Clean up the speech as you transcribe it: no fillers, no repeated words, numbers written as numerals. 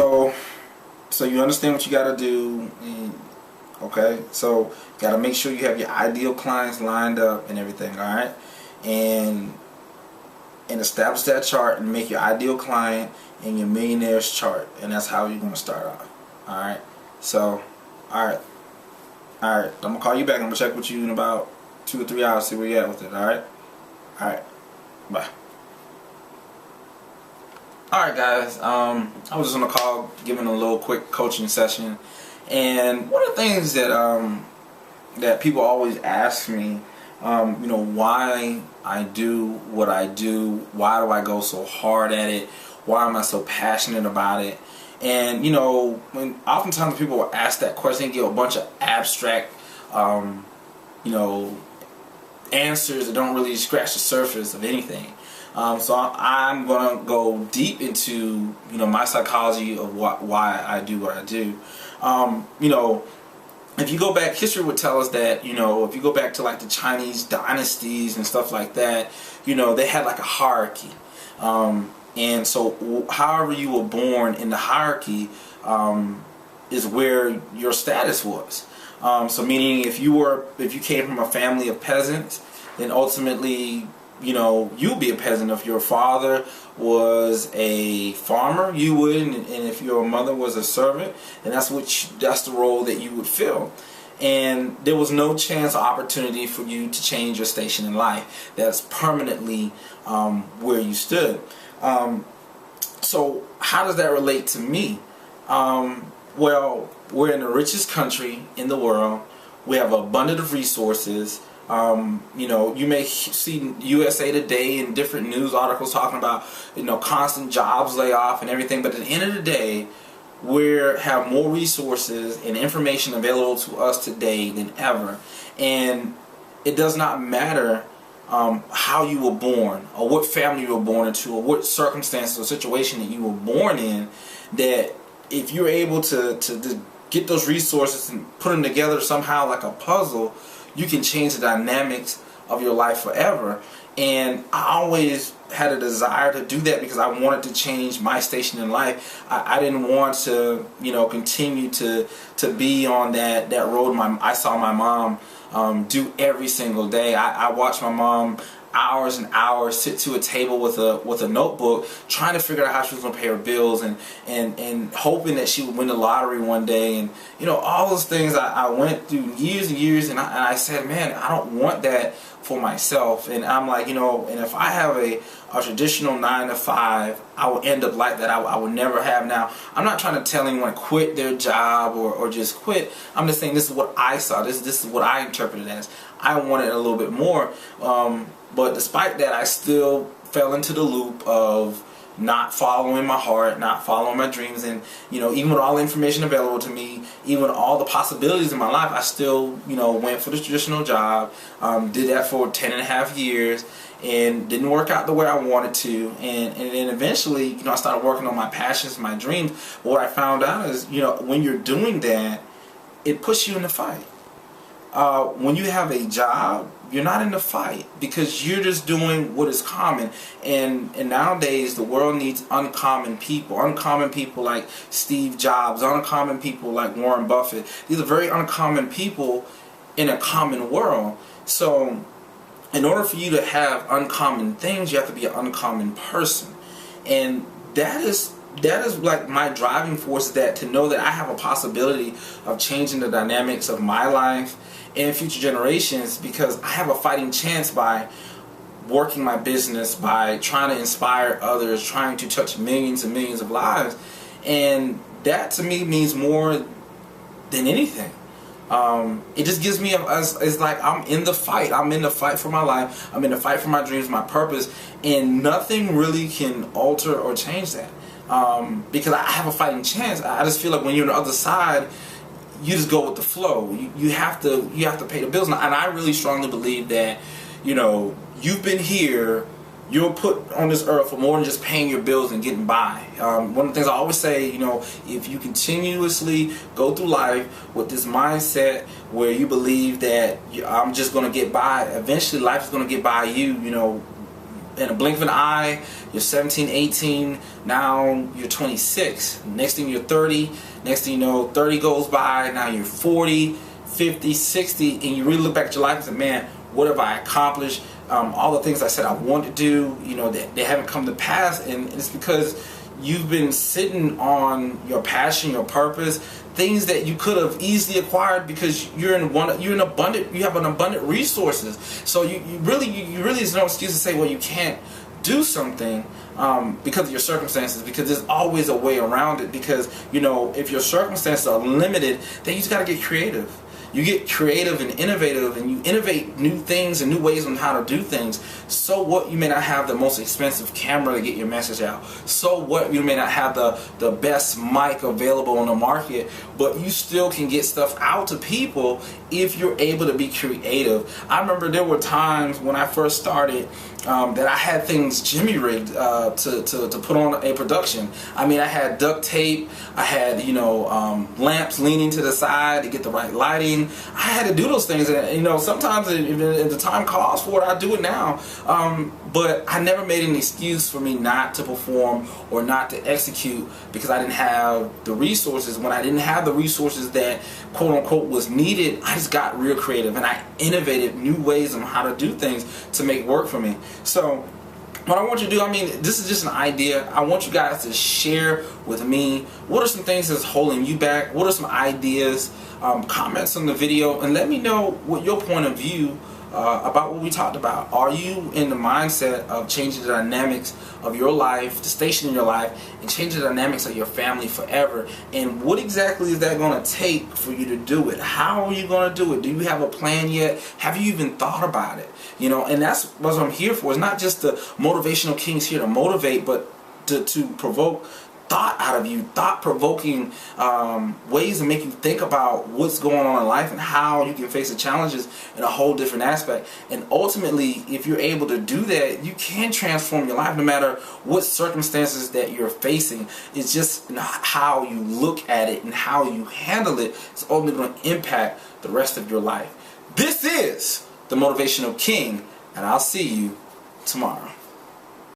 So, so you understand what you got to do, okay? So, you got to make sure you have your ideal clients lined up and everything, all right? And establish that chart and make your ideal client and your millionaire's chart, and that's how you're gonna start off. All right. So, all right. I'm gonna call you back. I'm gonna check with you in about 2 or 3 hours. See where you at with it. All right. All right. Bye. Alright guys, I was just on a call giving a little quick coaching session, and one of the things that that people always ask me, why I do what I do, why do I go so hard at it, why am I so passionate about it, and when oftentimes people will ask that question, they give a bunch of abstract, answers that don't really scratch the surface of anything. So I'm gonna go deep into my psychology of why I do what I do. If you go back, history would tell us that if you go back to like the Chinese dynasties and stuff like that, they had like a hierarchy, and so however you were born in the hierarchy is where your status was. So meaning if you came from a family of peasants, then ultimately you'd be a peasant. If your father was a farmer, you would, and if your mother was a servant, then that's the role that you would fill. And there was no chance or opportunity for you to change your station in life. That's permanently where you stood. So how does that relate to me? Well, we're in the richest country in the world. We have abundant of resources. You may see USA Today and different news articles talking about constant jobs layoff and everything, but at the end of the day, we have more resources and information available to us today than ever. And it does not matter how you were born or what family you were born into or what circumstances or situation that you were born in, that if you're able to get those resources and put them together somehow like a puzzle, you can change the dynamics of your life forever. And I always had a desire to do that because I wanted to change my station in life. I didn't want to, continue to be on that road I saw my mom do every single day. I watched my mom hours and hours sit to a table with a notebook trying to figure out how she was going to pay her bills and hoping that she would win the lottery one day, and all those things I went through years and years, and I said, man, I don't want that for myself. And I'm like, and if I have a traditional 9 to 5, I will end up like that. I would never have. Now, I'm not trying to tell anyone to quit their job or just quit. I'm just saying this is what I saw. This is what I interpreted as. I wanted a little bit more. But despite that, I still fell into the loop of not following my heart, not following my dreams, and even with all the information available to me, even with all the possibilities in my life, I still went for the traditional job, did that for 10.5 years, and didn't work out the way I wanted to, and then eventually I started working on my passions, my dreams. But what I found out is when you're doing that, it puts you in the fight. When you have a job, you're not in the fight because you're just doing what is common. And nowadays, the world needs uncommon people like Steve Jobs, uncommon people like Warren Buffett. These are very uncommon people in a common world. So in order for you to have uncommon things, you have to be an uncommon person. And that is like my driving force, that to know that I have a possibility of changing the dynamics of my life and future generations, because I have a fighting chance by working my business, by trying to inspire others, trying to touch millions and millions of lives. And that to me means more than anything. It just gives me it's like I'm in the fight. I'm in the fight for my life. I'm in the fight for my dreams, my purpose, and nothing really can alter or change that. Because I have a fighting chance. I just feel like when you're on the other side, you just go with the flow. You have to pay the bills. And I really strongly believe that you've been here, you're put on this earth for more than just paying your bills and getting by. One of the things I always say, if you continuously go through life with this mindset where you believe that I'm just going to get by, eventually life is going to get by you, in a blink of an eye, you're 17, 18, now you're 26. Next thing you're 30, next thing you know, 30 goes by, now you're 40, 50, 60, and you really look back at your life and say, man, what have I accomplished? All the things I said I wanted to do, you know, they haven't come to pass, and it's because you've been sitting on your passion, your purpose, things that you could have easily acquired because you have an abundant resources. So you really there's no excuse to say, well, you can't do something because of your circumstances, because there's always a way around it. Because, you know, if your circumstances are limited, then you just got to get creative. You get creative and innovative, and you innovate new things and new ways on how to do things. So what, you may not have the most expensive camera to get your message out. So what, you may not have the best mic available on the market, but you still can get stuff out to people if you're able to be creative. I remember there were times when I first started that I had things jimmy rigged to put on a production. I mean, I had duct tape, I had, you know, lamps leaning to the side to get the right lighting. I had to do those things, and, you know, sometimes if the time calls for it, I do it now. But I never made an excuse for me not to perform or not to execute because I didn't have the resources. When I didn't have the resources that quote unquote was needed, I just got real creative and I innovated new ways on how to do things to make work for me. So what I want you to do, I mean, this is just an idea. I want you guys to share with me what are some things that's holding you back, what are some ideas, comments on the video, and let me know what your point of view about what we talked about. Are you in the mindset of changing the dynamics of your life, the station in your life, and changing the dynamics of your family forever? And what exactly is that going to take for you to do it? How are you going to do it? Do you have a plan yet? Have you even thought about it? You know, and that's what I'm here for. It's not just the motivational kings here to motivate, but to provoke thought out of you, thought-provoking ways to make you think about what's going on in life and how you can face the challenges in a whole different aspect. And ultimately, if you're able to do that, you can transform your life no matter what circumstances that you're facing. It's just how you look at it and how you handle it is ultimately going to impact the rest of your life. This is the Motivational King, and I'll see you tomorrow.